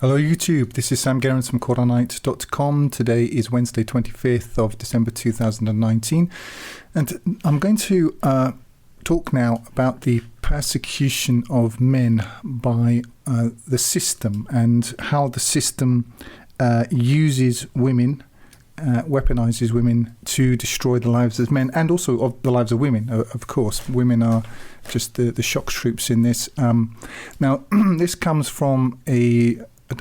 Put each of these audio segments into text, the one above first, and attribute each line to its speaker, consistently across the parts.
Speaker 1: Hello YouTube, this is Sam Gerrans from Quranite.com. Today is Wednesday 25th of December 2019 and I'm going to talk now about the persecution of men by the system and how the system uses women, weaponizes women to destroy the lives of men and also of the lives of women. Of course, women are just the shock troops in this. Now, this comes from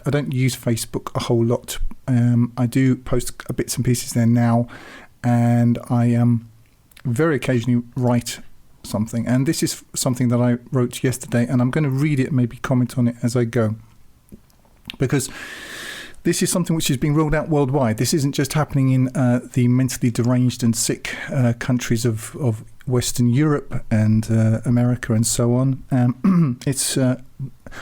Speaker 1: I don't use Facebook a whole lot. I do post bits and pieces there now, and I very occasionally write something. And this is something that I wrote yesterday, and I'm going to read it, maybe comment on it as I go, because this is something which is being rolled out worldwide. This isn't just happening in the mentally deranged and sick countries of Western Europe and America and so on. It's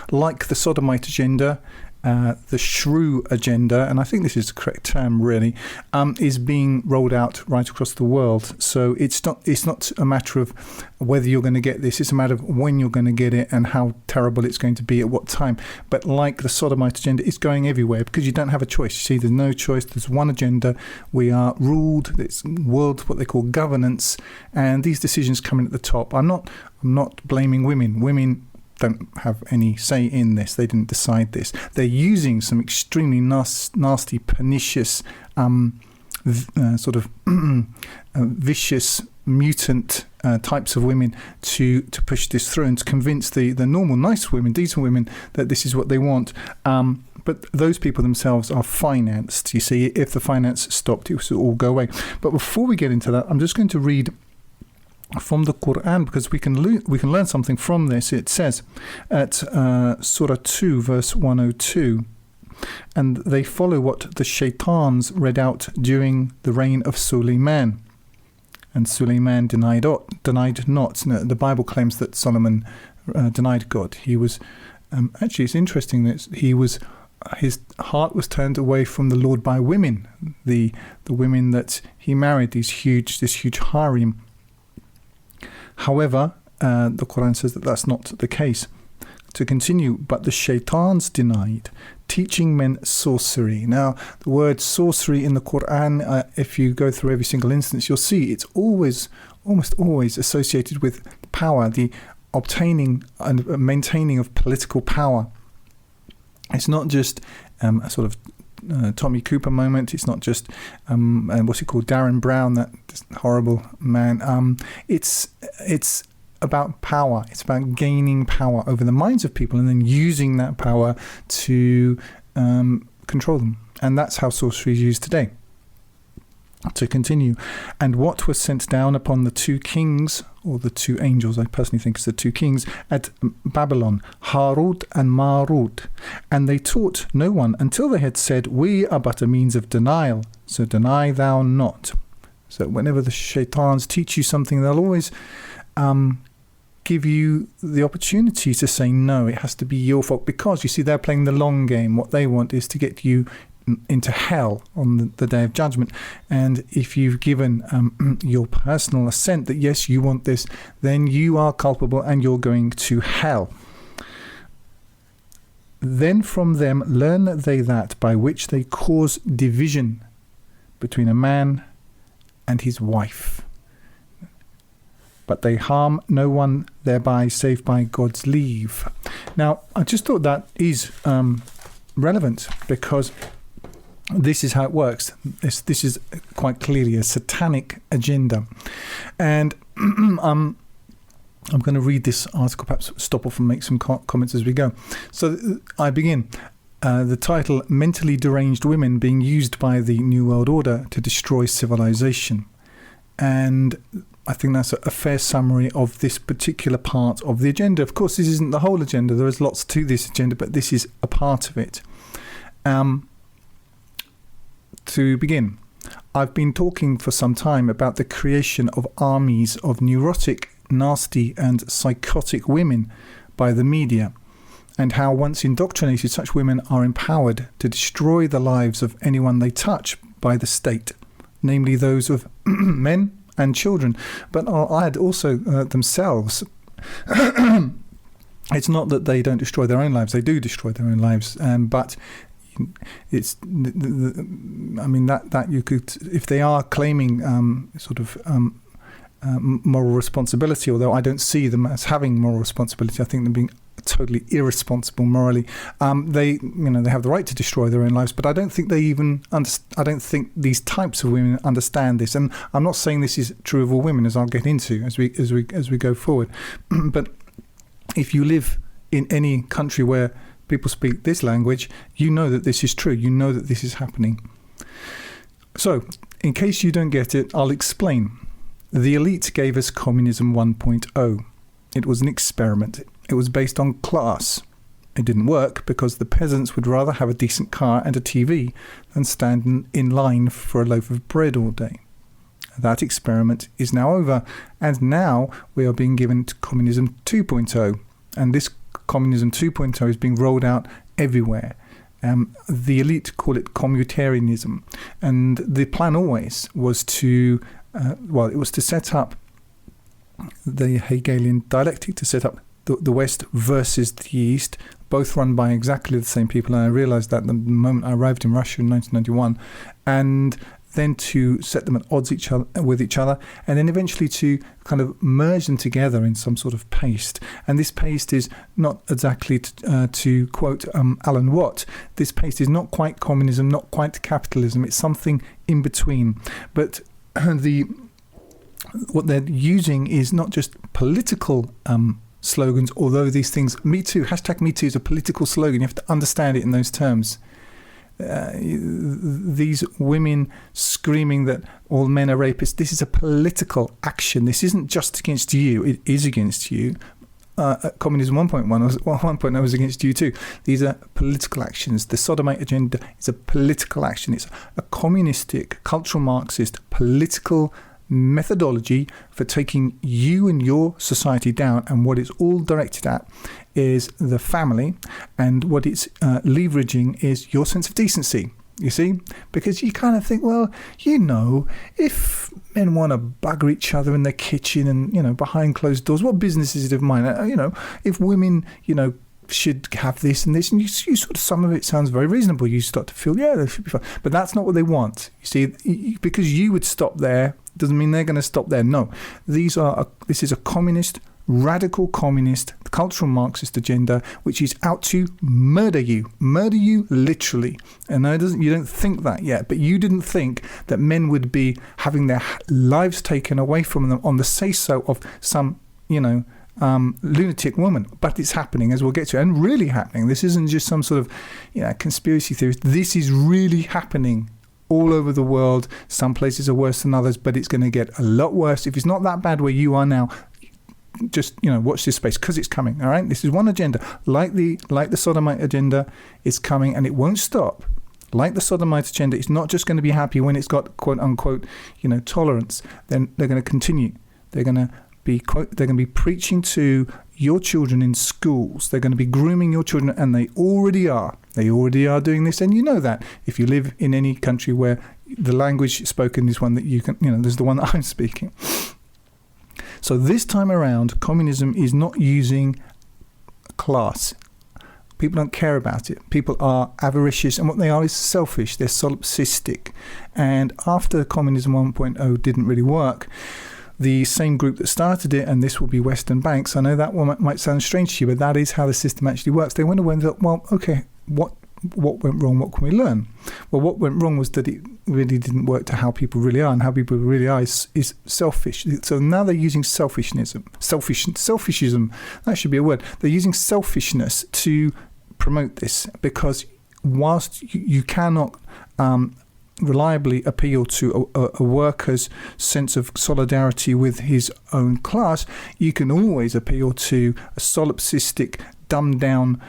Speaker 1: like the sodomite agenda, the shrew agenda, and I think this is the correct term really, is being rolled out right across the world. So it's not a matter of whether you're going to get this, it's a matter of when you're going to get it and how terrible it's going to be at what time. But like the sodomite agenda, it's going everywhere because you don't have a choice. You see, there's no choice, there's one agenda, we are ruled, it's world, what they call governance, and these decisions come in at the top. I'm not blaming women. Women don't have any say in this. They didn't decide this. They're using some extremely nasty, pernicious, sort of vicious, mutant types of women to push this through and to convince the normal, nice women, decent women that this is what they want. But those people themselves are financed. You see, if the finance stopped, it would all go away. But before we get into that, I'm just going to read from the Quran, because we can learn something from this. It says at Surah 2 verse 102, and they follow what the shaitans read out during the reign of Suleiman, and Suleiman denied not. The Bible claims that Solomon denied God. He was actually, it's interesting that his heart was turned away from the Lord by women, the women that he married, this huge harem. However, the Quran says that that's not the case. To continue, but the shaitans denied, teaching men sorcery. Now, the word sorcery in the Quran, if you go through every single instance, you'll see it's almost always associated with power, the obtaining and maintaining of political power. It's not just a sort of Tommy Cooper moment. It's not just what's he called, Darren Brown, that horrible man. It's about power. It's about gaining power over the minds of people and then using that power to control them. And that's how sorcery is used today. To continue, and what was sent down upon the two kings, or the two angels, I personally think it's the two kings, at Babylon, Harut and Marut, and they taught no one until they had said, we are but a means of denial, so deny thou not. So whenever the shaitans teach you something, they'll always give you the opportunity to say no, it has to be your fault, because you see, they're playing the long game. What they want is to get you into hell on the day of judgment. And if you've given your personal assent that yes, you want this, then you are culpable and you're going to hell. Then from them learn they that by which they cause division between a man and his wife, but they harm no one thereby save by God's leave. Now, I just thought that is relevant, because this is how it works. This is quite clearly a satanic agenda. And I'm going to read this article, perhaps stop off and make some comments as we go. So I begin. The title, Mentally Deranged Women Being Used by the New World Order to Destroy Civilization. And I think that's a fair summary of this particular part of the agenda. Of course, this isn't the whole agenda. There is lots to this agenda, but this is a part of it. To begin, I've been talking for some time about the creation of armies of neurotic, nasty and psychotic women by the media, and how once indoctrinated, such women are empowered to destroy the lives of anyone they touch by the state, namely those of men and children, but I'd also themselves. It's not that they don't destroy their own lives; they do destroy their own lives. But it's, I mean, that you could, if they are claiming moral responsibility, although I don't see them as having moral responsibility. I think them being totally irresponsible morally. They have the right to destroy their own lives, but I don't think they even I don't think these types of women understand this. And I'm not saying this is true of all women, as I'll get into as we go forward. But if you live in any country where people speak this language, you know that this is true. You know that this is happening. So, in case you don't get it, I'll explain. The elite gave us Communism 1.0. It was an experiment. It was based on class. It didn't work because the peasants would rather have a decent car and a TV than stand in line for a loaf of bread all day. That experiment is now over, and now we are being given to Communism 2.0. And this Communism 2.0 is being rolled out everywhere. The elite call it commutarianism. And the plan always was to, it was to set up the Hegelian dialectic, to set up the West versus the East, both run by exactly the same people. And I realized that the moment I arrived in Russia in 1991, and then to set them at odds with each other, and then eventually to kind of merge them together in some sort of paste. And this paste is not exactly, to quote Alan Watt, this paste is not quite communism, not quite capitalism. It's something in between. But what they're using is not just political slogans, although these things, Me Too, hashtag Me Too is a political slogan. You have to understand it in those terms. These women screaming that all men are rapists, this is a political action. This isn't just against you, it is against you. Communism 1.0 was against you too. These are political actions. The sodomite agenda is a political action. It's a communistic, cultural Marxist, political methodology for taking you and your society down, and what it's all directed at is the family, and what it's leveraging is your sense of decency, you see, because you kind of think, well, if men want to bugger each other in the kitchen and behind closed doors, what business is it of mine? If women should have this and this, and you sort of, some of it sounds very reasonable. You start to feel, they should be fine, but that's not what they want. You see, because you would stop there doesn't mean they're going to stop there. No, this is a communist, radical communist, cultural Marxist agenda, which is out to murder you literally. And you don't think that yet, but you didn't think that men would be having their lives taken away from them on the say-so of some, lunatic woman. But it's happening, as we'll get to, and really happening. This isn't just some sort of conspiracy theorist. This is really happening all over the world. Some places are worse than others, but it's going to get a lot worse. If it's not that bad where you are now, just watch this space, because it's coming. All right, this is one agenda, like the sodomite agenda is coming, and it won't stop. Like the sodomite agenda, it's not just going to be happy when it's got quote unquote tolerance. Then they're going to continue. They're going to be preaching to your children in schools. They're going to be grooming your children, and they already are. They already are doing this, and you know that if you live in any country where the language spoken is one that you can, there's the one that I'm speaking. So this time around, communism is not using class. People don't care about it. People are avaricious, and what they are is selfish. They're solipsistic. And after Communism 1.0 didn't really work, the same group that started it, and this will be Western banks, I know that one might sound strange to you, but that is how the system actually works. They went away and thought, well, okay, what went wrong? What can we learn? Well, what went wrong was that it really didn't work to how people really are, and how people really are is selfish. So now they're using selfishism. That should be a word. They're using selfishness to promote this, because whilst you cannot reliably appeal to a worker's sense of solidarity with his own class, you can always appeal to a solipsistic, dumbed down,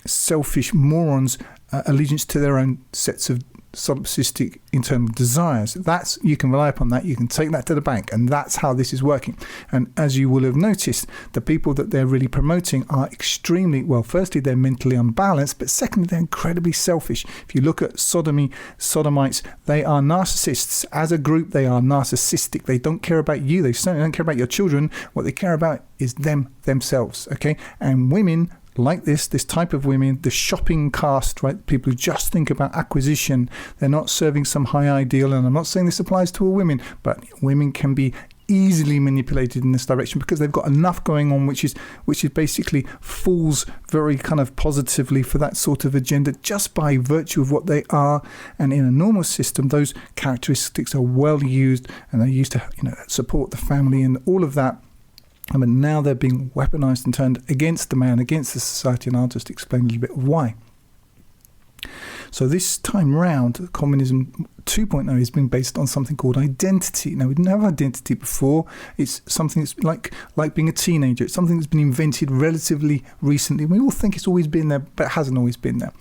Speaker 1: selfish morons' allegiance to their own sets of solipsistic internal desires. You can rely upon that. You can take that to the bank, and that's how this is working. And as you will have noticed, the people that they're really promoting are extremely, well, firstly, they're mentally unbalanced, but secondly, they're incredibly selfish. If you look at sodomites, they are narcissists. As a group, they are narcissistic. They don't care about you. They certainly don't care about your children. What they care about is themselves, okay? And women like this type of women, the shopping caste, right? People who just think about acquisition. They're not serving some high ideal. And I'm not saying this applies to all women, but women can be easily manipulated in this direction because they've got enough going on, which is basically falls very kind of positively for that sort of agenda just by virtue of what they are. And in a normal system, those characteristics are well used, and they're used to, support the family and all of that. But now they're being weaponized and turned against the man, against the society, and I'll just explain a little bit why. So this time round, communism 2.0 has been based on something called identity. Now, we didn't have identity before. It's something that's like being a teenager. It's something that's been invented relatively recently. We all think it's always been there, but it hasn't always been there.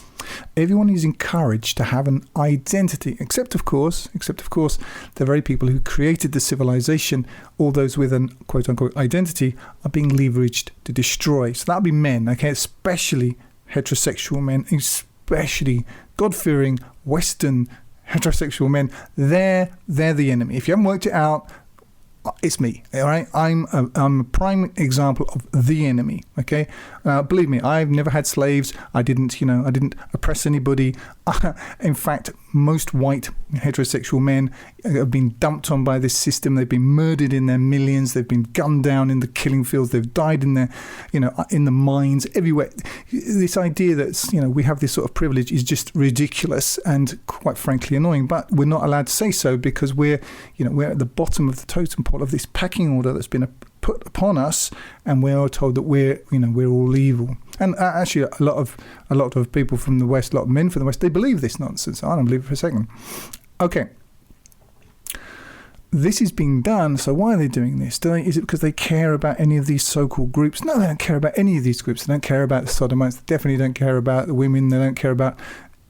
Speaker 1: Everyone is encouraged to have an identity, except of course, the very people who created the civilization, all those with an quote-unquote identity, are being leveraged to destroy. So that would be men, okay, especially heterosexual men, especially God-fearing Western heterosexual men. They're the enemy. If you haven't worked it out, it's me, all right? I'm a prime example of the enemy, okay? Believe me, I've never had slaves. I didn't oppress anybody. In fact, most white heterosexual men have been dumped on by this system. They've been murdered in their millions. They've been gunned down in the killing fields. They've died in in the mines, everywhere. This idea that, we have this sort of privilege is just ridiculous and quite frankly annoying, but we're not allowed to say so because we're at the bottom of the totem pole of this pecking order that's been put upon us, and we're told that we're all evil. And actually, a lot of people from the West, a lot of men from the West, they believe this nonsense. I don't believe it for a second. Okay, this is being done. So why are they doing this? Is it because they care about any of these so-called groups? No, they don't care about any of these groups. They don't care about the sodomites. They definitely don't care about the women. They don't care about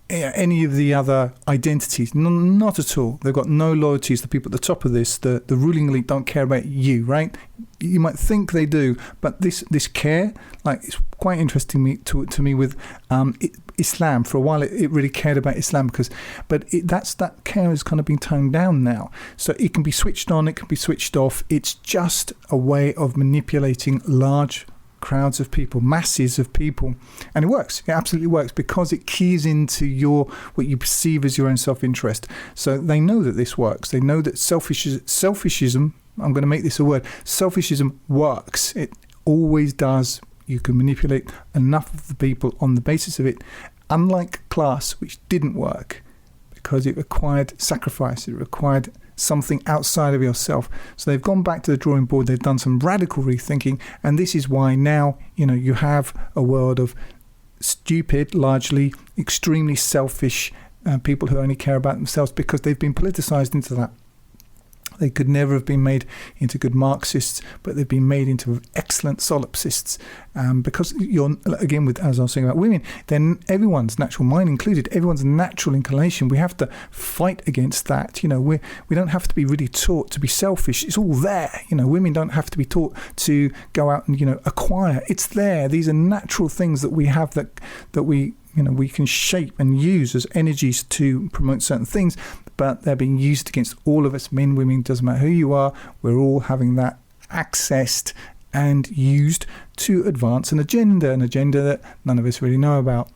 Speaker 1: any of the other identities. Not at all. They've got no loyalties. The people at the top of this, the ruling elite, don't care about you, right? You might think they do, but this care, it's quite interesting to me with Islam. For a while, it really cared about Islam that care has kind of been toned down now. So it can be switched on, it can be switched off. It's just a way of manipulating large crowds of people, masses of people, and it works. It absolutely works because it keys into what you perceive as your own self-interest. So they know that this works. They know that selfishism, I'm going to make this a word, selfishism works. It always does. You can manipulate enough of the people on the basis of it, unlike class, which didn't work because it required sacrifice. It required something outside of yourself. So they've gone back to the drawing board. They've done some radical rethinking, and this is why now you have a world of stupid, largely extremely selfish people who only care about themselves because they've been politicized into that. They could never have been made into good Marxists, but they've been made into excellent solipsists. Because as I was saying about women, then everyone's natural mind included, everyone's natural inclination, we have to fight against that. We don't have to be really taught to be selfish. It's all there. Women don't have to be taught to go out and acquire. It's there. These are natural things that we have that we can shape and use as energies to promote certain things, but they're being used against all of us, men, women, doesn't matter who you are. We're all having that accessed and used to advance an agenda that none of us really know about.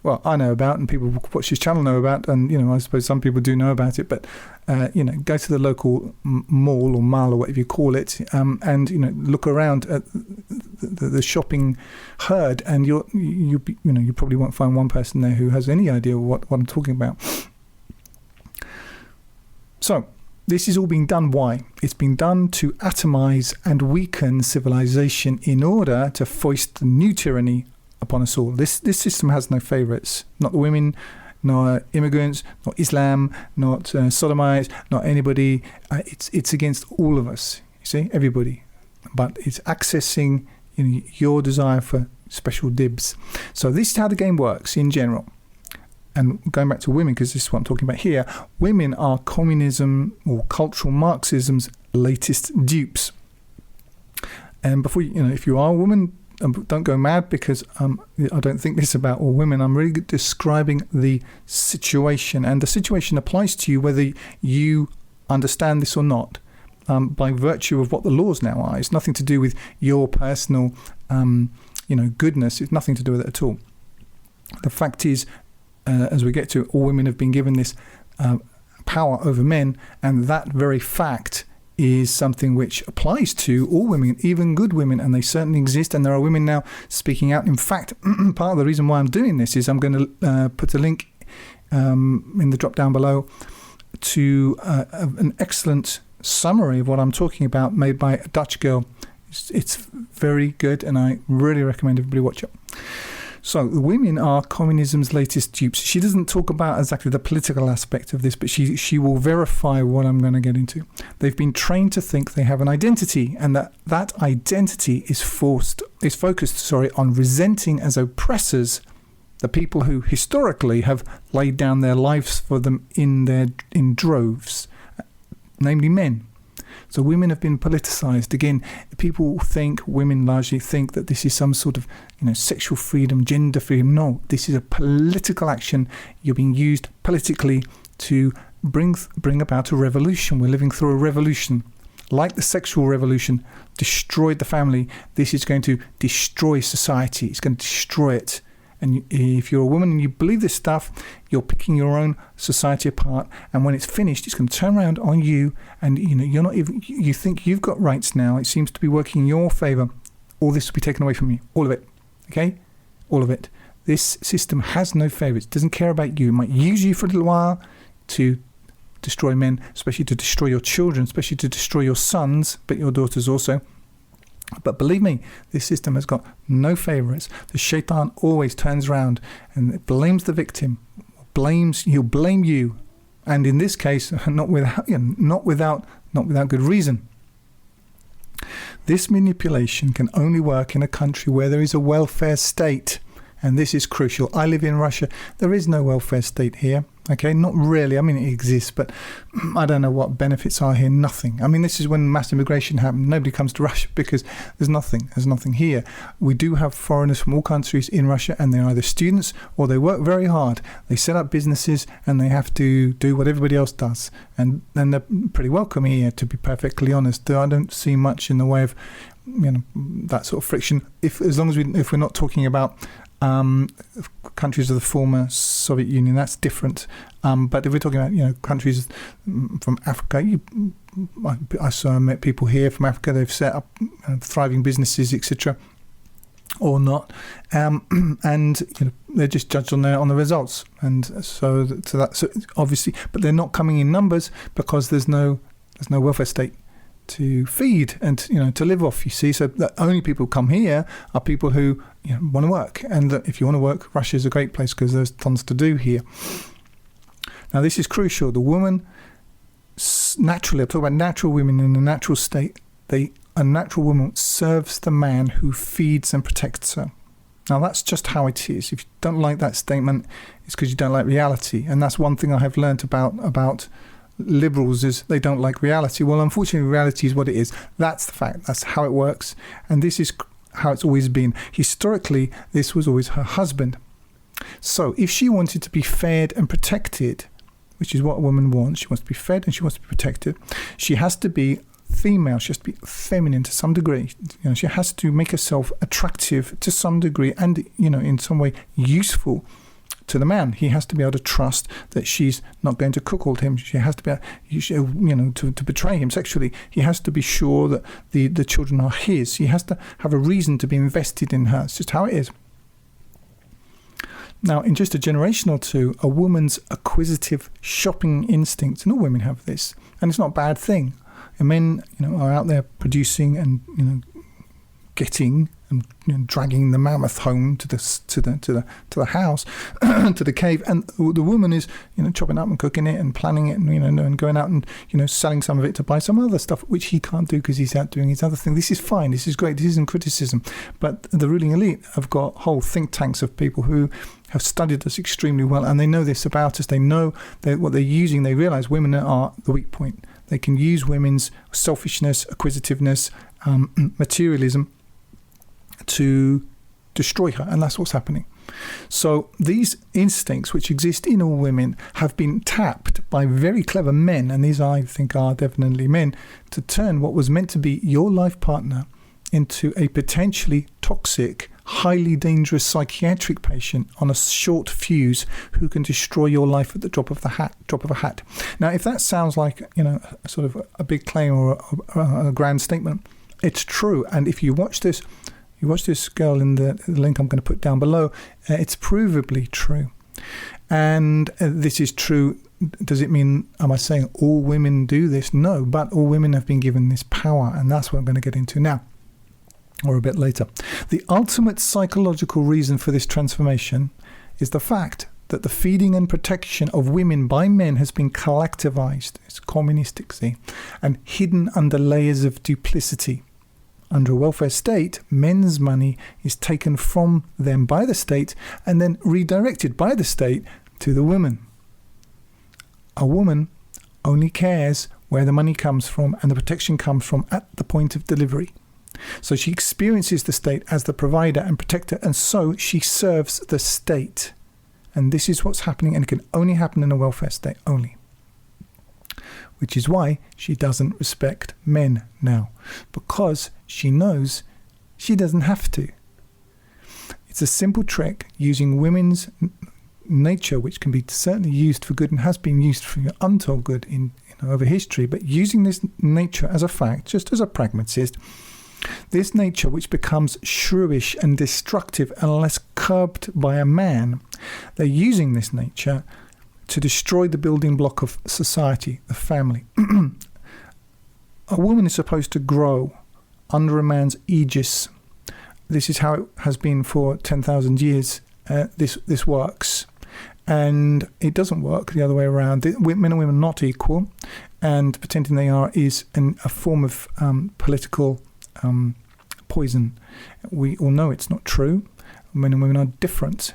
Speaker 1: Well, I know about, and people who watch this channel know about, and I suppose some people do know about it, but go to the local mall or mall or whatever you call it, and look around at the shopping herd, and you probably won't find one person there who has any idea what I'm talking about. So this is all being done. Why? It's being done to atomize and weaken civilization in order to foist the new tyranny upon us all. This system has no favourites. Not the women, not immigrants, not Islam, not sodomites, not anybody. It's against all of us. You see, everybody. But it's accessing your desire for special dibs. So this is how the game works in general. and going back to women, because this is what I'm talking about here, women are communism or cultural Marxism's latest dupes. And before if you are a woman, don't go mad, because I don't think this is about all women. I'm really describing the situation, and the situation applies to you whether you understand this or not, by virtue of what the laws now are. It's nothing to do with your personal goodness. It's nothing to do with it at all. The fact is, as we get to it, all women have been given this power over men, and that very fact is something which applies to all women, even good women, and they certainly exist, and there are women now speaking out. In fact, part of the reason why I'm doing this is I'm going to put a link in the drop down below to an excellent summary of what I'm talking about, made by a Dutch girl. It's very good, and I really recommend everybody watch it. So women are communism's latest dupes. She doesn't talk about exactly the political aspect of this, but she will verify what I'm going to get into. They've been trained to think they have an identity, and that identity is focused on resenting as oppressors the people who historically have laid down their lives for them in droves, namely men. So women have been politicized. Again, women largely think that this is some sort of sexual freedom, gender freedom. No, this is a political action. You're being used politically to bring about a revolution. We're living through a revolution. Like the sexual revolution destroyed the family, this is going to destroy society. It's going to destroy it. And if you're a woman and you believe this stuff, you're picking your own society apart. And when it's finished, it's going to turn around on you. And you're not even. You think you've got rights now. It seems to be working in your favour. All this will be taken away from you. All of it. Okay, all of it. This system has no favourites. It doesn't care about you. It might use you for a little while to destroy men, especially to destroy your children, especially to destroy your sons, but your daughters also. But believe me, this system has got no favourites. The shaitan always turns around and blames the victim. He'll blame you, and in this case, not without good reason. This manipulation can only work in a country where there is a welfare state, and this is crucial. I live in Russia. There is no welfare state here. Okay, not really. I mean, it exists, but I don't know what benefits are here. Nothing. I mean, this is when mass immigration happened. Nobody comes to Russia because there's nothing. There's nothing here. We do have foreigners from all countries in Russia, and they're either students or they work very hard. They set up businesses and they have to do what everybody else does. And they're pretty welcome here, to be perfectly honest. I don't see much in the way of that sort of friction. If we're not talking about countries of the former Soviet Union, that's different. But if we're talking about countries from Africa, I met people here from Africa. They've set up thriving businesses, etc., or not, and they're just judged on the results. And so obviously, but they're not coming in numbers because there's no welfare state to feed and to live off, you see. So the only people who come here are people who want to work, and if you want to work, Russia is a great place because there's tons to do here. Now this is crucial. The woman naturally, I'm talking about natural women in a natural state, a natural woman serves the man who feeds and protects her. Now that's just how it is. If you don't like that statement, it's because you don't like reality, and that's one thing I have learnt about liberals, is they don't like reality. Well, unfortunately, reality is what it is. That's the fact. That's how it works. And this is how it's always been. Historically, this was always her husband. So if she wanted to be fed and protected, which is what a woman wants, she wants to be fed and she wants to be protected, she has to be female. She has to be feminine to some degree. She has to make herself attractive to some degree and, in some way useful to the man. He has to be able to trust that she's not going to cuckold him. She has to be, to betray him sexually. He has to be sure that the children are his. He has to have a reason to be invested in her. It's just how it is. Now, in just a generation or two, a woman's acquisitive shopping instincts, and all women have this, and it's not a bad thing. And men, are out there producing and getting and dragging the mammoth home to the house, to the cave, and the woman is chopping up and cooking it and planning it, and going out and selling some of it to buy some other stuff, which he can't do because he's out doing his other thing. This is fine. This is great. This isn't criticism. But the ruling elite have got whole think tanks of people who have studied us extremely well, and they know this about us. They know that what they're using, they realize women are the weak point. They can use women's selfishness, acquisitiveness, materialism to destroy her, and that's what's happening. So these instincts which exist in all women have been tapped by very clever men, and these I think are definitely men, to turn what was meant to be your life partner into a potentially toxic, highly dangerous psychiatric patient on a short fuse who can destroy your life at the drop of a hat. Now, if that sounds like, sort of a big claim or a grand statement, it's true. And if you watch this girl in the link I'm going to put down below, it's provably true. And this is true. Does it mean, am I saying all women do this? No, but all women have been given this power, and that's what I'm going to get into now, or a bit later. The ultimate psychological reason for this transformation is the fact that the feeding and protection of women by men has been collectivized, it's communistic, see, and hidden under layers of duplicity. Under a welfare state, men's money is taken from them by the state and then redirected by the state to the woman. A woman only cares where the money comes from and the protection comes from at the point of delivery. So she experiences the state as the provider and protector, and so she serves the state. And this is what's happening, and it can only happen in a welfare state only. Which is why she doesn't respect men now, because she knows she doesn't have to. It's a simple trick using women's nature, which can be certainly used for good and has been used for untold good in over history, but using this nature as a fact, just as a pragmatist, this nature which becomes shrewish and destructive unless curbed by a man, they're using this nature to destroy the building block of society, the family. A woman is supposed to grow under a man's aegis. This is how it has been for 10,000 years. This works. And it doesn't work the other way around. Men and women are not equal, and pretending they are is a form of political poison. We all know it's not true. Men and women are different,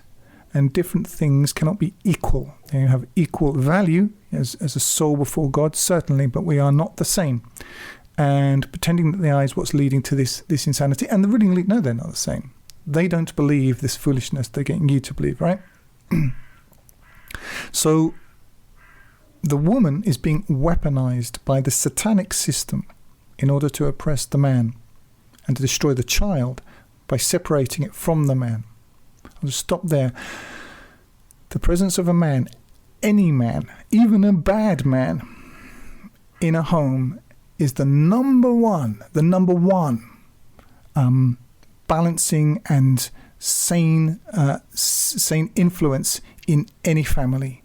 Speaker 1: and different things cannot be equal. They have equal value as a soul before God, certainly, but we are not the same. And pretending that they are is what's leading to this insanity. And the ruling elite know they're not the same. They don't believe this foolishness they're getting you to believe, right? So the woman is being weaponized by the satanic system in order to oppress the man and to destroy the child by separating it from the man. I'll just stop there. The presence of a man, any man, even a bad man, in a home is the number one balancing and sane influence in any family.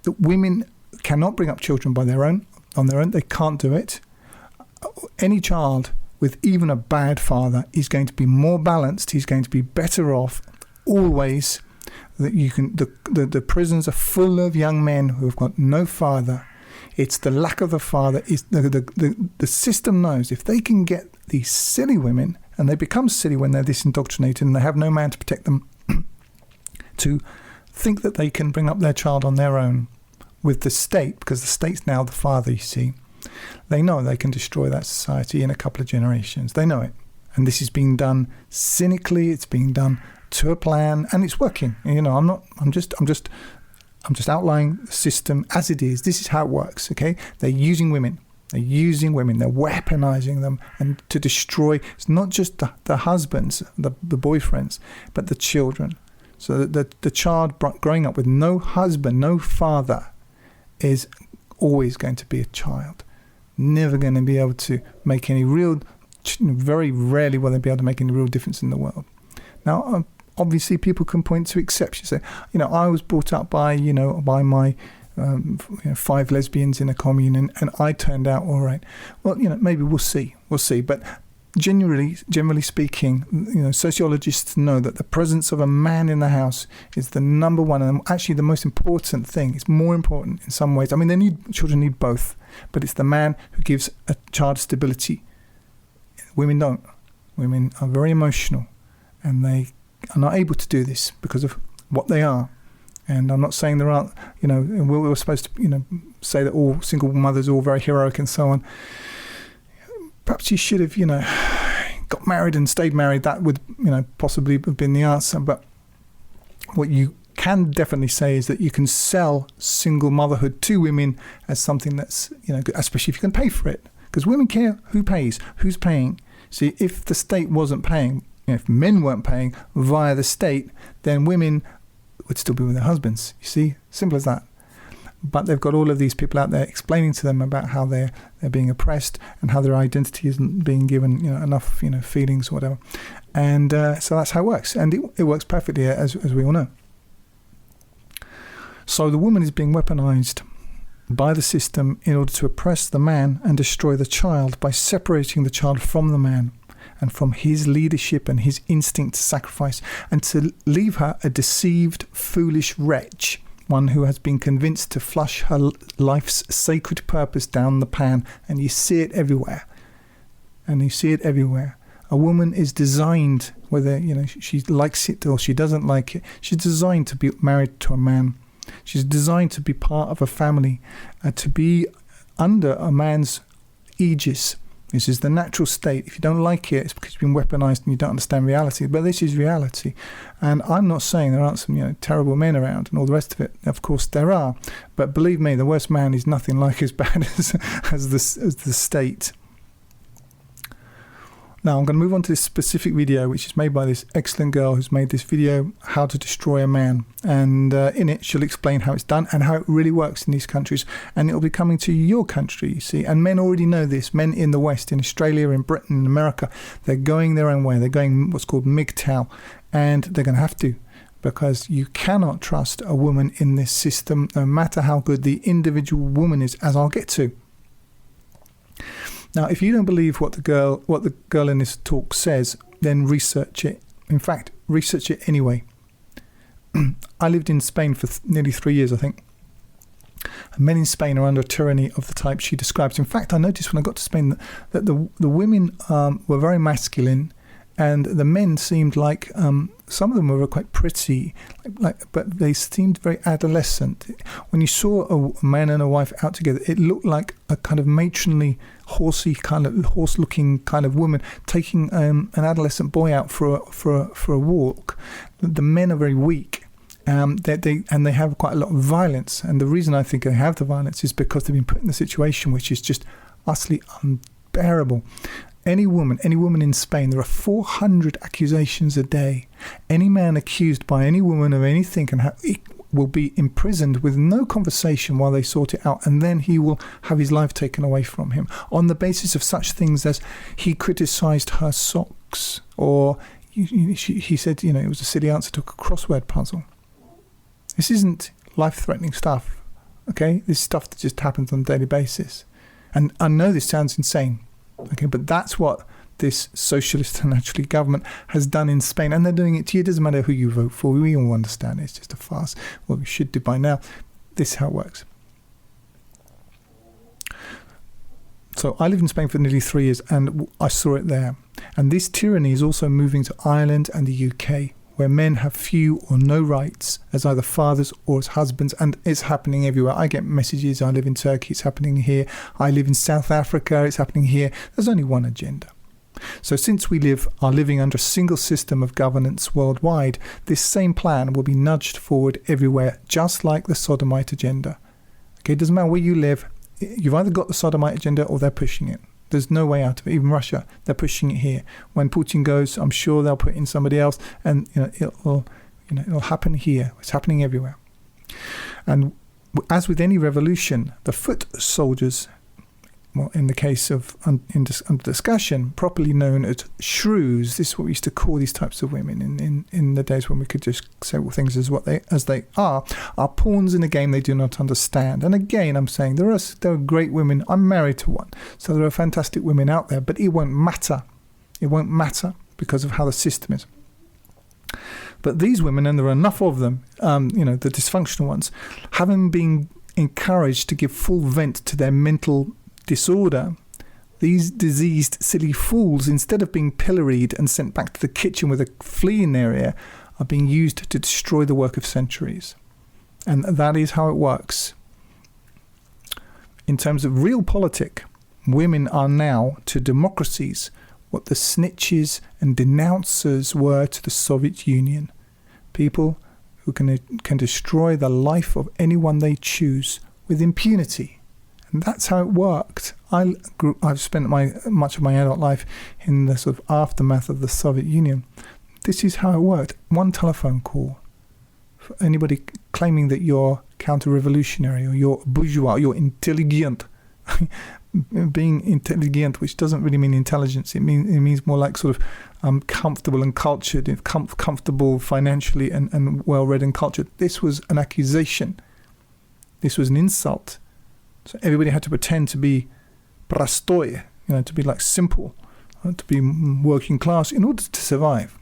Speaker 1: The women cannot bring up children on their own. They can't do it. Any child with even a bad father is going to be more balanced. He's going to be better off always. That you can. The prisons are full of young men who have got no father. It's the lack of the father. Is the system knows if they can get these silly women, and they become silly when they're this indoctrinated and they have no man to protect them, to think that they can bring up their child on their own with the state, because the state's now the father, you see. They know they can destroy that society in a couple of generations. They know it. And this is being done cynically. It's being done to a plan, and it's working. I'm just outlining the system as it is. This is how it works, okay? They're using women. They're weaponizing them, and to destroy, it's not just the husbands, the boyfriends, but the children. So that the child growing up with no husband, no father, is always going to be a child. Never going to be able to make any real, very rarely will they be able to make any real difference in the world. Now, obviously, people can point to exceptions. Say, I was brought up by my 5 lesbians in a commune, and I turned out all right. Well, maybe we'll see. But generally speaking, sociologists know that the presence of a man in the house is the number one, and actually the most important thing. It's more important in some ways. I mean, children need both, but it's the man who gives a child stability. Women don't. Women are very emotional, and they are not able to do this because of what they are. And I'm not saying there aren't, we're supposed to, say that all single mothers are all very heroic and so on. Perhaps you should have, got married and stayed married. That would, possibly have been the answer. But what you can definitely say is that you can sell single motherhood to women as something that's, especially if you can pay for it. Because women care who pays, who's paying. See, if the state wasn't paying, if men weren't paying via the state, then women would still be with their husbands. You see, simple as that. But they've got all of these people out there explaining to them about how they're being oppressed and how their identity isn't being given enough feelings or whatever. And so that's how it works, and it works perfectly, as we all know. So the woman is being weaponized by the system in order to oppress the man and destroy the child by separating the child from the man and from his leadership and his instinct to sacrifice, and to leave her a deceived, foolish wretch, one who has been convinced to flush her life's sacred purpose down the pan. And you see it everywhere. A woman is designed, whether she likes it or she doesn't like it, she's designed to be married to a man. She's designed to be part of a family, to be under a man's aegis. This is the natural state. If you don't like it, it's because you've been weaponized and you don't understand reality. But this is reality. And I'm not saying there aren't some terrible men around and all the rest of it. Of course there are. But believe me, the worst man is nothing like as bad as the state. Now I'm going to move on to this specific video, which is made by this excellent girl who's made this video, How to Destroy a Man. And in it, she'll explain how it's done and how it really works in these countries. And it'll be coming to your country, you see. And men already know this. Men in the West, in Australia, in Britain, in America, they're going their own way. They're going what's called MGTOW. And they're going to have to. Because you cannot trust a woman in this system, no matter how good the individual woman is, as I'll get to. Now, if you don't believe what the girl in this talk says, then research it. In fact, research it anyway. I lived in Spain for nearly 3 years, I think. And men in Spain are under tyranny of the type she describes. In fact, I noticed when I got to Spain that the women were very masculine, and the men seemed like some of them were quite pretty, but they seemed very adolescent. When you saw a man and a wife out together, it looked like a kind of matronly, horse-looking kind of woman taking an adolescent boy out for a walk. The men are very weak. They have quite a lot of violence, and the reason I think they have the violence is because they've been put in a situation which is just utterly unbearable. Any woman in Spain, there are 400 accusations a day. Any man accused by any woman of anything will be imprisoned with no conversation while they sort it out, and then he will have his life taken away from him on the basis of such things as he criticised her socks, or he said it was a silly answer to a crossword puzzle. This isn't life-threatening stuff, okay? This is stuff that just happens on a daily basis. And I know this sounds insane, okay, but that's what this socialist and actually government has done in Spain, and they're doing it to you. It doesn't matter who you vote for. We all understand it's just a farce. Well, we should do by now. This is how it works. So I lived in Spain for nearly 3 years, and I saw it there. And this tyranny is also moving to Ireland and the UK, where men have few or no rights as either fathers or as husbands, and it's happening everywhere. I get messages, I live in Turkey, it's happening here. I live in South Africa, it's happening here. There's only one agenda. So since we are living under a single system of governance worldwide, this same plan will be nudged forward everywhere, just like the sodomite agenda. Okay, it doesn't matter where you live, you've either got the sodomite agenda or they're pushing it. There's no way out of it. Even Russia, they're pushing it here. When Putin goes, I'm sure they'll put in somebody else, and it'll happen here. It's happening everywhere. And as with any revolution, the foot soldiers, well, in the case of under discussion, properly known as shrews. This is what we used to call these types of women in the days when we could just say things as they are pawns in a game they do not understand. And again, I'm saying there are great women. I'm married to one, so there are fantastic women out there. But it won't matter. It won't matter because of how the system is. But these women, and there are enough of them, the dysfunctional ones, having been encouraged to give full vent to their mental disorder, these diseased silly fools, instead of being pilloried and sent back to the kitchen with a flea in their ear, are being used to destroy the work of centuries. And that is how it works. In terms of real politic, women are now to democracies what the snitches and denouncers were to the Soviet Union. People who can destroy the life of anyone they choose with impunity. And that's how it worked. I've spent much of my adult life in the sort of aftermath of the Soviet Union. This is how it worked. One telephone call. For anybody claiming that you're counter-revolutionary or you're bourgeois, you're intelligent. Being intelligent, which doesn't really mean intelligence, it means more like sort of comfortable and cultured, comfortable financially and well-read and cultured. This was an accusation. This was an insult. So everybody had to pretend to be prostoy, to be like simple, to be working class in order to survive.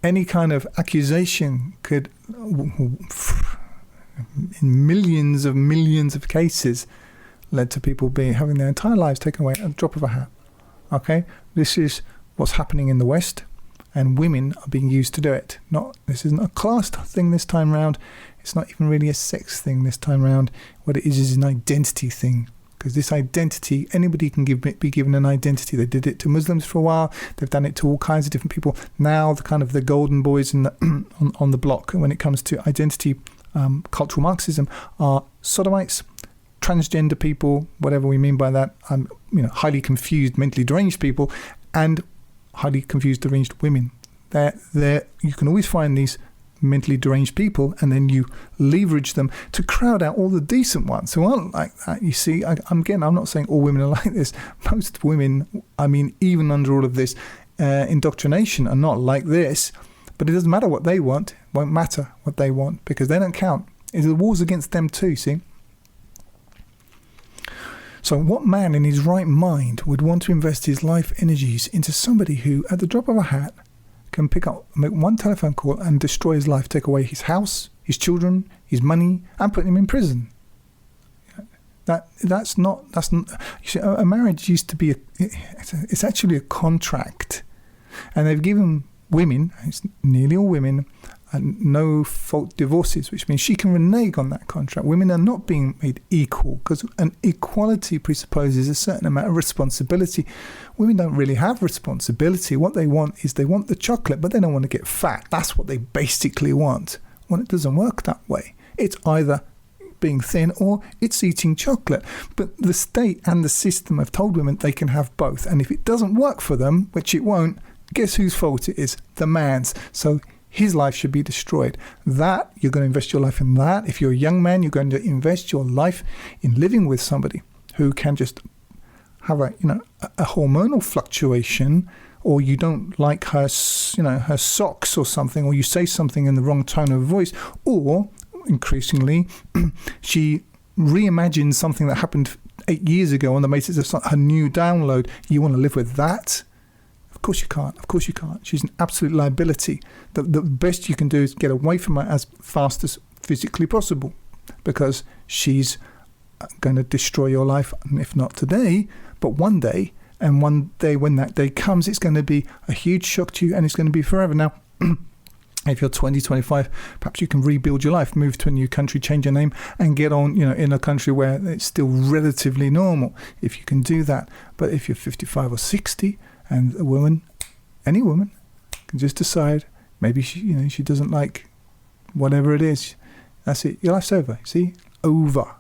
Speaker 1: Any kind of accusation could, in millions of cases, led to people having their entire lives taken away at the drop of a hat. Okay? This is what's happening in the West, and women are being used to do it. This isn't a class thing this time round. It's not even really a sex thing this time round. What it is an identity thing. Because this identity, anybody can be given an identity. They did it to Muslims for a while. They've done it to all kinds of different people. Now, the golden boys on the block when it comes to identity, cultural Marxism, are sodomites, transgender people, whatever we mean by that, highly confused, mentally deranged people, and highly confused, deranged women. You can always find these mentally deranged people, and then you leverage them to crowd out all the decent ones who aren't like that. You see, I'm not saying all women are like this. Most women, even under all of this indoctrination, are not like this. But it doesn't matter what they want. It won't matter what they want because they don't count. The war's against them too, see? So what man in his right mind would want to invest his life energies into somebody who, at the drop of a hat, can make one telephone call and destroy his life, take away his house, his children, his money, and put him in prison? That's not. You see, a marriage used to be it's actually a contract, and they've given women, it's nearly all women, no fault divorces, which means she can renege on that contract. Women are not being made equal because an equality presupposes a certain amount of responsibility. Women don't really have responsibility. What they want is they want the chocolate, but they don't want to get fat. That's what they basically want. Well, it doesn't work that way. It's either being thin or it's eating chocolate. But the state and the system have told women they can have both. And if it doesn't work for them, which it won't, guess whose fault it is? The man's. So his life should be destroyed. That, you're going to invest your life in that. If you're a young man, you're going to invest your life in living with somebody who can just have a hormonal fluctuation, or you don't like her socks or something, or you say something in the wrong tone of voice, or increasingly, she reimagines something that happened 8 years ago on the basis of her new download. You want to live with that? Of course you can't. She's an absolute liability. The best you can do is get away from her as fast as physically possible, because she's going to destroy your life, if not today, but one day. And one day when that day comes, it's going to be a huge shock to you, and it's going to be forever. Now, if you're 20, 25, perhaps you can rebuild your life, move to a new country, change your name, and get on, in a country where it's still relatively normal, if you can do that. But if you're 55 or 60, and a woman, any woman, can just decide, maybe she doesn't like whatever it is. That's it. Your life's over. See? Over.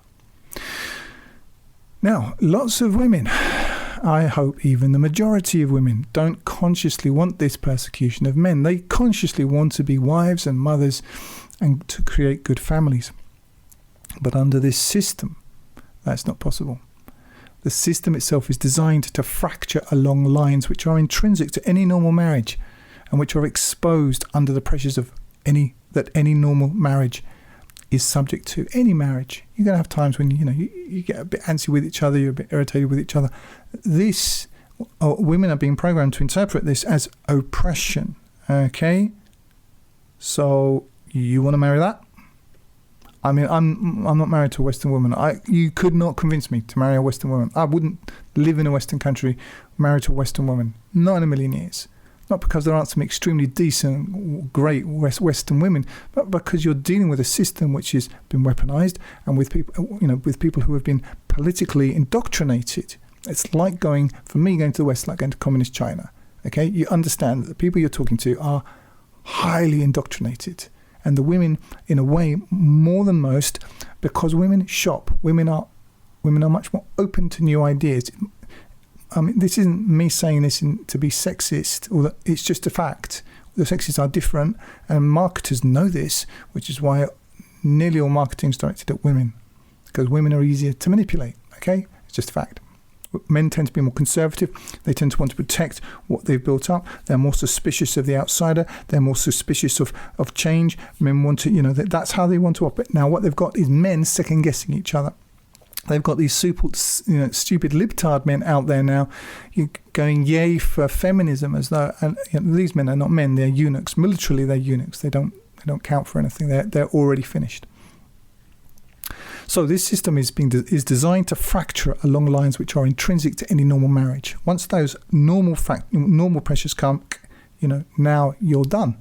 Speaker 1: Now, lots of women, I hope even the majority of women, don't consciously want this persecution of men. They consciously want to be wives and mothers and to create good families. But under this system, that's not possible. The system itself is designed to fracture along lines which are intrinsic to any normal marriage and which are exposed under the pressures of any normal marriage is subject to. Any marriage. You're going to have times when you get a bit antsy with each other, you're a bit irritated with each other. Women are being programmed to interpret this as oppression. Okay? So you want to marry that? I'm not married to a Western woman. You could not convince me to marry a Western woman. I wouldn't live in a Western country married to a Western woman. Not in a million years. not because there aren't some extremely decent, great Western women, but because you're dealing with a system which has been weaponized, and with people, with people who have been politically indoctrinated. It's like going to the West, like going to communist China. Okay, you understand that the people you're talking to are highly indoctrinated, and the women, in a way, more than most, because women shop. Women are much more open to new ideas. I mean, this isn't me saying this to be sexist, or that it's just a fact. The sexes are different, and marketers know this, which is why nearly all marketing is directed at women, because women are easier to manipulate. Okay, it's just a fact. Men tend to be more conservative. They tend to want to protect what they've built up. They're more suspicious of the outsider. They're more suspicious of change. Men want to, that's how they want to operate. Now, what they've got is men second-guessing each other. They've got these stupid libtard men out there now going yay for feminism, as though, and these men are not men, they're eunuchs. Militarily, they're eunuchs. They don't count for anything. They're already finished. So this system is designed to fracture along lines which are intrinsic to any normal marriage. Once those normal pressures come, now you're done.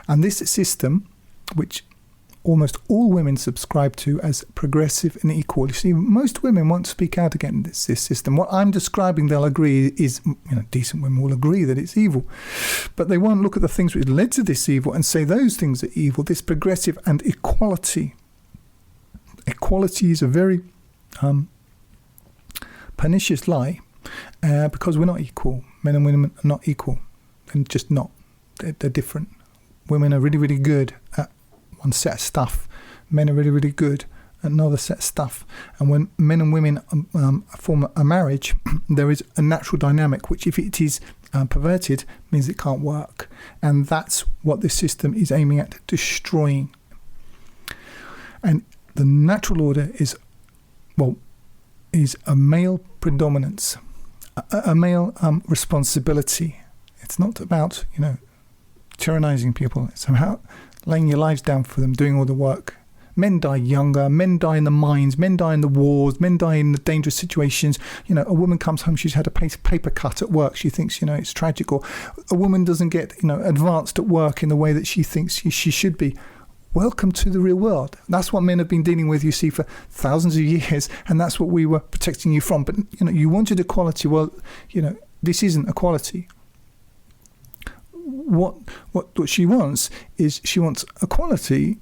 Speaker 1: And this system, which almost all women subscribe to as progressive and equal. You see, most women won't speak out against this system. What I'm describing, they'll agree, is, decent women will agree that it's evil. But they won't look at the things which led to this evil and say those things are evil, this progressive and equality. Equality is a very pernicious lie, because we're not equal. Men and women are not equal. They're just not. They're different. Women are really, really good at one set of stuff. Men are really, really good at another set of stuff. And when men and women form a marriage, there is a natural dynamic which, if it is perverted, means it can't work. And that's what this system is aiming at destroying. And the natural order is a male predominance, a male responsibility. It's not about tyrannizing people. It's about laying your lives down for them, doing all the work. Men die younger, men die in the mines, men die in the wars, men die in the dangerous situations. A woman comes home, she's had a paper cut at work, she thinks, it's tragic. Or a woman doesn't get, advanced at work in the way that she thinks she should be. Welcome to the real world. That's what men have been dealing with, you see, for thousands of years, and that's what we were protecting you from. But, you wanted equality. Well, this isn't equality. What she wants is, she wants equality,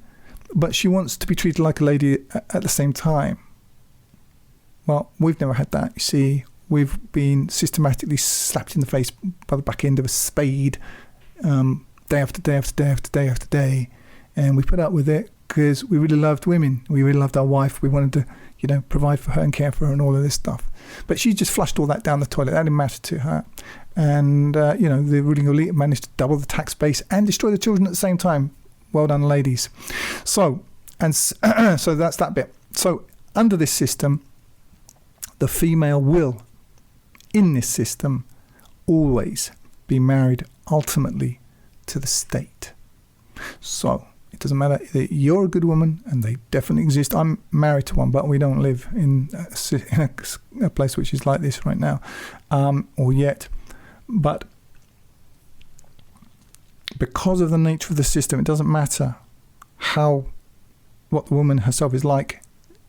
Speaker 1: but she wants to be treated like a lady at the same time. Well, we've never had that. You see, we've been systematically slapped in the face by the back end of a spade, day after day after day after day after day, and we put up with it because we really loved women. We really loved our wife. We wanted to, provide for her and care for her and all of this stuff. But she just flushed all that down the toilet. That didn't matter to her. And, the ruling elite managed to double the tax base and destroy the children at the same time. Well done, ladies. So that's that bit. So under this system, the female will, in this system, always be married ultimately to the state. So it doesn't matter that you're a good woman, and they definitely exist. I'm married to one, but we don't live in a place which is like this right now, or yet. But because of the nature of the system, it doesn't matter what the woman herself is like.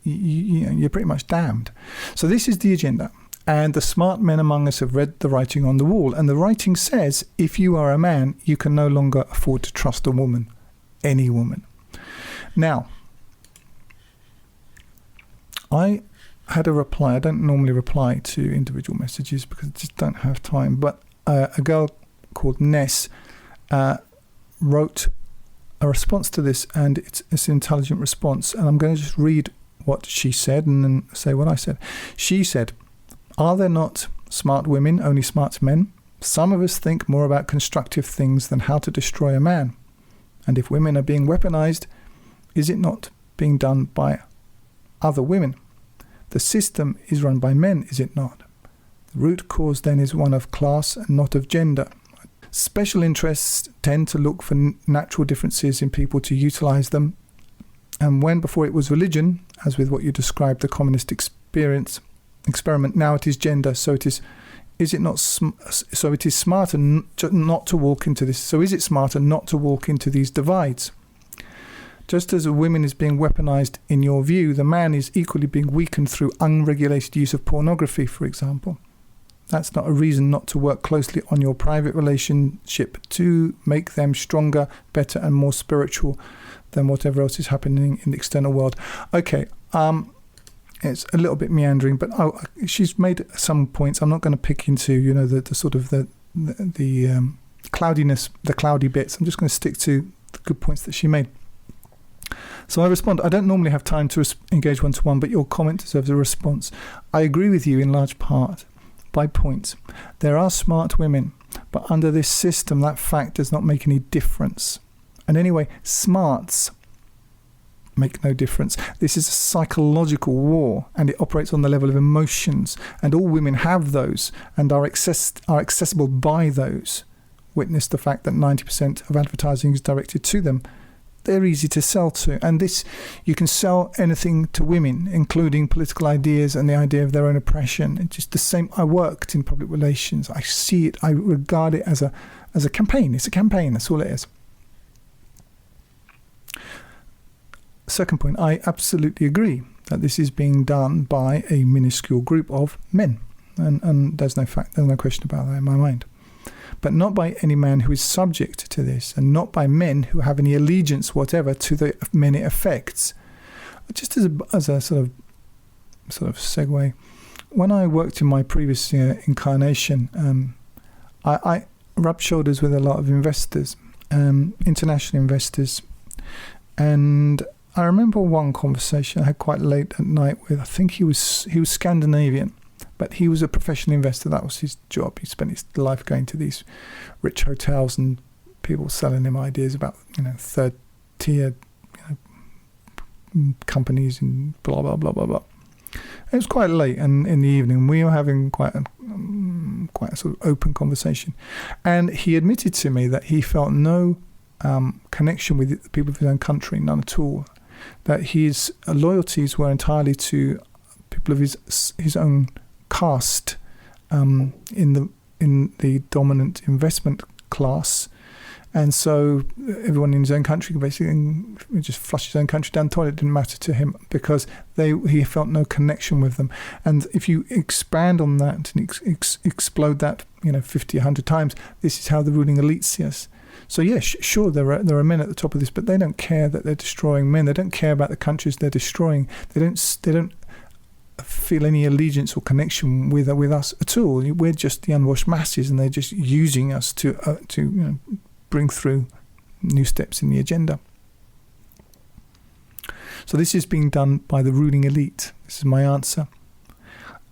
Speaker 1: You're pretty much damned. So this is the agenda. And the smart men among us have read the writing on the wall. And the writing says, if you are a man, you can no longer afford to trust a woman. Any woman. Now, I had a reply. I don't normally reply to individual messages because I just don't have time. But a girl called Ness wrote a response to this, and it's an intelligent response. And I'm going to just read what she said and then say what I said. She said, "Are there not smart women, only smart men? Some of us think more about constructive things than how to destroy a man. And if women are being weaponized, is it not being done by other women? The system is run by men, is it not? The root cause then is one of class and not of gender. Special interests tend to look for natural differences in people to utilize them. And when before it was religion, as with what you described, the communist experiment, now it is gender, so it is is it not? So it is smarter not to walk into this. So is it smarter not to walk into these divides? Just as a woman is being weaponized in your view, the man is equally being weakened through unregulated use of pornography, for example. That's not a reason not to work closely on your private relationship to make them stronger, better, and more spiritual than whatever else is happening in the external world. Okay, it's a little bit meandering, but she's made some points. I'm not going to pick into, the sort of the cloudiness, the cloudy bits. I'm just going to stick to the good points that she made. So I respond. I don't normally have time to engage one-to-one, but your comment deserves a response. I agree with you in large part. By points, there are smart women, but under this system, that fact does not make any difference. And anyway, smarts make no difference. This is a psychological war, and it operates on the level of emotions, and all women have those and are accessible by those. Witness the fact that 90% of advertising is directed to them. They're easy to sell to, and this, you can sell anything to women, including political ideas and the idea of their own oppression. It's just the same. I worked in public relations. I see it. I regard it as a campaign. It's a campaign. That's all it is. Second point, I absolutely agree that this is being done by a minuscule group of men, and there's no question about that in my mind. But not by any man who is subject to this, and not by men who have any allegiance whatever to the men it affects. Just as a sort of segue, when I worked in my previous incarnation, I rubbed shoulders with a lot of investors, international investors, and I remember one conversation I had quite late at night with, I think he was Scandinavian, but he was a professional investor. That was his job. He spent his life going to these rich hotels and people selling him ideas about, third tier companies and blah, blah, blah, blah, blah. It was quite late, and in the evening we were having quite a sort of open conversation. And he admitted to me that he felt no connection with the people of his own country, none at all. That his loyalties were entirely to people of his own caste in the dominant investment class, and so everyone in his own country basically just flushed his own country down the toilet. It didn't matter to him because he felt no connection with them. And if you expand on that and explode that 50, 100 times, this is how the ruling elite see us. So yes, sure, there are men at the top of this, but they don't care that they're destroying men. They don't care about the countries they're destroying. They don't feel any allegiance or connection with us at all. We're just the unwashed masses, and they're just using us to bring through new steps in the agenda. So this is being done by the ruling elite. This is my answer.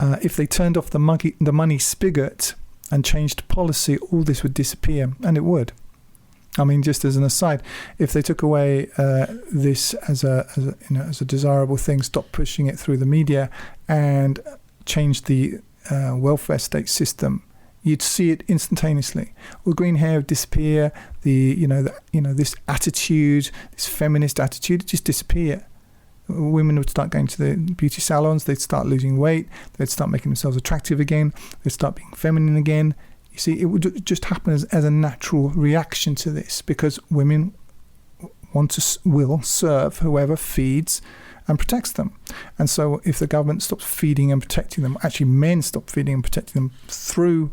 Speaker 1: If they turned off the money spigot and changed policy, all this would disappear, and it would. I mean, just as an aside, if they took away this as a desirable thing, stop pushing it through the media, and changed the welfare state system, you'd see it instantaneously. Well, green hair would disappear. This attitude, this feminist attitude, would just disappear. Women would start going to the beauty salons. They'd start losing weight. They'd start making themselves attractive again. They'd start being feminine again. You see, it would just happen as a natural reaction to this, because women will serve whoever feeds and protects them. And so if the government stops feeding and protecting them, actually men stop feeding and protecting them through,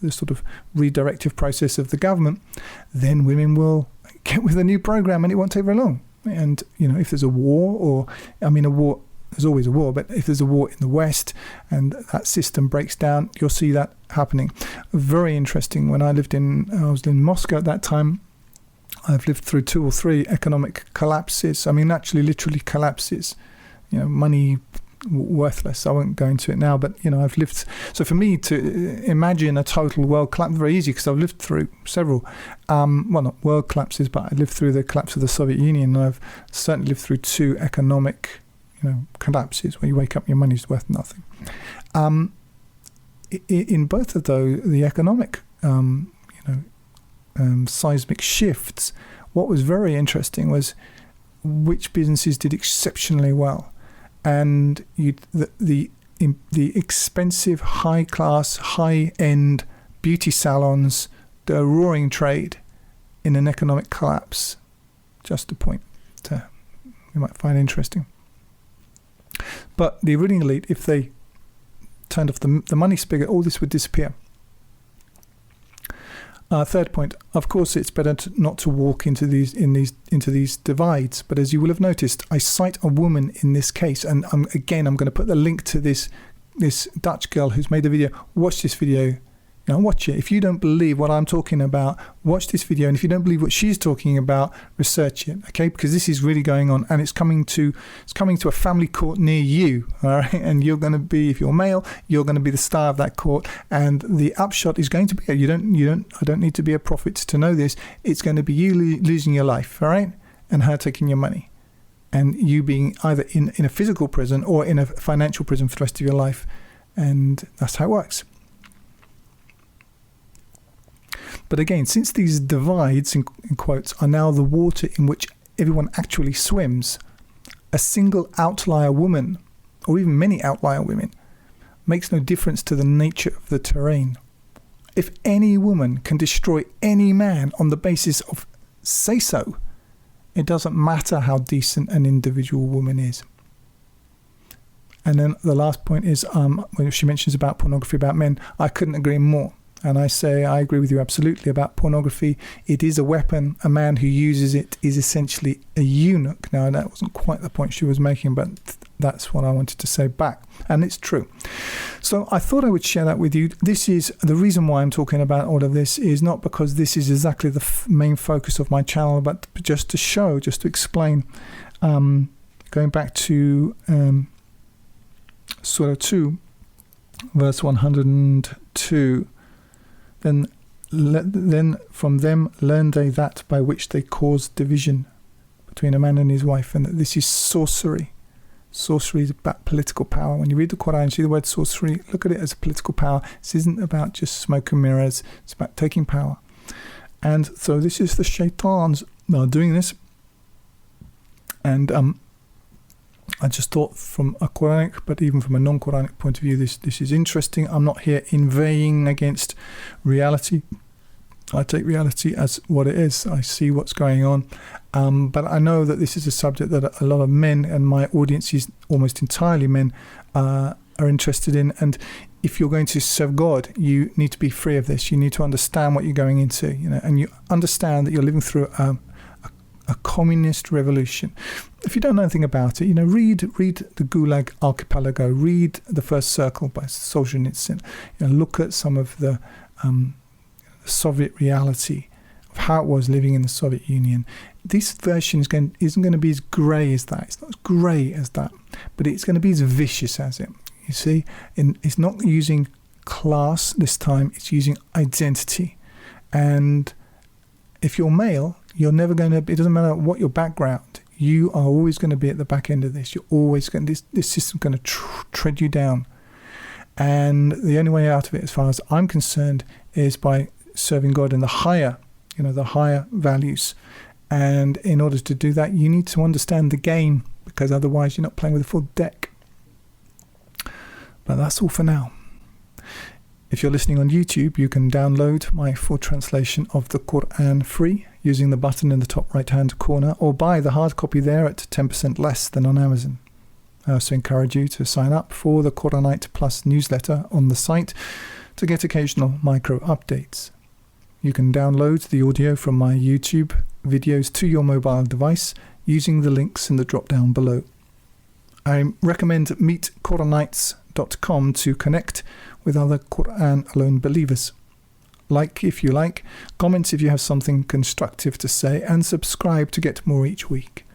Speaker 1: the sort of redirective process of the government, then women will get with a new program, and it won't take very long. And, if there's a war, there's always a war, but if there's a war in the West and that system breaks down, you'll see that happening. Very interesting. When I was in Moscow at that time, I've lived through 2 or 3 economic collapses. I mean, actually, literally collapses. Money worthless. I won't go into it now, but I've lived. So for me to imagine a total world collapse, very easy, because I've lived through several. Not world collapses, but I lived through the collapse of the Soviet Union, and I've certainly lived through 2 economic collapses where you wake up, your money's worth nothing. In both of those, the economic seismic shifts, what was very interesting was which businesses did exceptionally well, and the the expensive, high-class, high-end beauty salons, the roaring trade in an economic collapse. Just a point you might find interesting. But the ruling elite, if they turned off the money spigot, all this would disappear. Third point, of course, it's better not to walk into these divides. But as you will have noticed, I cite a woman in this case, and I'm going to put the link to this Dutch girl who's made the video. Watch this video. Watch it. If you don't believe what I'm talking about, watch this video. And if you don't believe what she's talking about, research it, okay? Because this is really going on, and it's coming to a family court near you, all right? And you're going to be, if you're male, you're going to be the star of that court. And the upshot is going to be, I don't need to be a prophet to know this. It's going to be you losing your life, all right? And her taking your money, and you being either in a physical prison or in a financial prison for the rest of your life. And that's how it works. But again, since these divides, in quotes, are now the water in which everyone actually swims, a single outlier woman, or even many outlier women, makes no difference to the nature of the terrain. If any woman can destroy any man on the basis of say-so, it doesn't matter how decent an individual woman is. And then the last point is, when she mentions about pornography about men, I couldn't agree more. And I say I agree with you absolutely about pornography. It is a weapon. A man who uses it is essentially a eunuch. Now, that wasn't quite the point she was making, but that's what I wanted to say back. And it's true. So I thought I would share that with you. This is the reason why I'm talking about all of this, is not because this is exactly the main focus of my channel, but just to show, just to explain, going back to Surah 2, verse 102. Then from them learn they that by which they cause division between a man and his wife, and that this is sorcery. Sorcery is about political power. When you read the Quran and see the word sorcery, look at it as a political power. This isn't about just smoke and mirrors. It's about taking power. And so this is the shaitans that are doing this. And I just thought from a Quranic, but even from a non-Quranic point of view, this is interesting. I'm not here inveighing against reality. I take reality as what it is. I see what's going on. But I know that this is a subject that a lot of men, and my audience is almost entirely men, are interested in. And if you're going to serve God, you need to be free of this. You need to understand what you're going into, and you understand that you're living through a communist revolution. If you don't know anything about it, read the Gulag Archipelago, read The First Circle by Solzhenitsyn, look at some of the Soviet reality of how it was living in the Soviet Union. This version isn't going to be as grey as that. It's not as grey as that, but it's going to be as vicious as it. You see, it's not using class this time, it's using identity. And if you're male, you're never going to, it doesn't matter what your background, you are always going to be at the back end of this. You're always going to, this system's going to tread you down. And the only way out of it, as far as I'm concerned, is by serving God in the higher values. And in order to do that, you need to understand the game, because otherwise you're not playing with a full deck. But that's all for now. If you're listening on YouTube, you can download my full translation of the Quran free using the button in the top right-hand corner, or buy the hard copy there at 10% less than on Amazon. I also encourage you to sign up for the Quranite Plus newsletter on the site to get occasional micro updates. You can download the audio from my YouTube videos to your mobile device using the links in the drop down below. I recommend meetquranites.com to connect with other Quran alone believers. Like if you like, comment if you have something constructive to say, and subscribe to get more each week.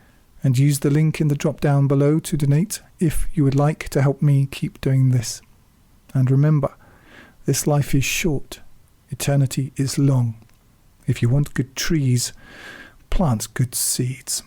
Speaker 1: And use the link in the drop down below to donate if you would like to help me keep doing this. And remember, this life is short, eternity is long. If you want good trees, plant good seeds.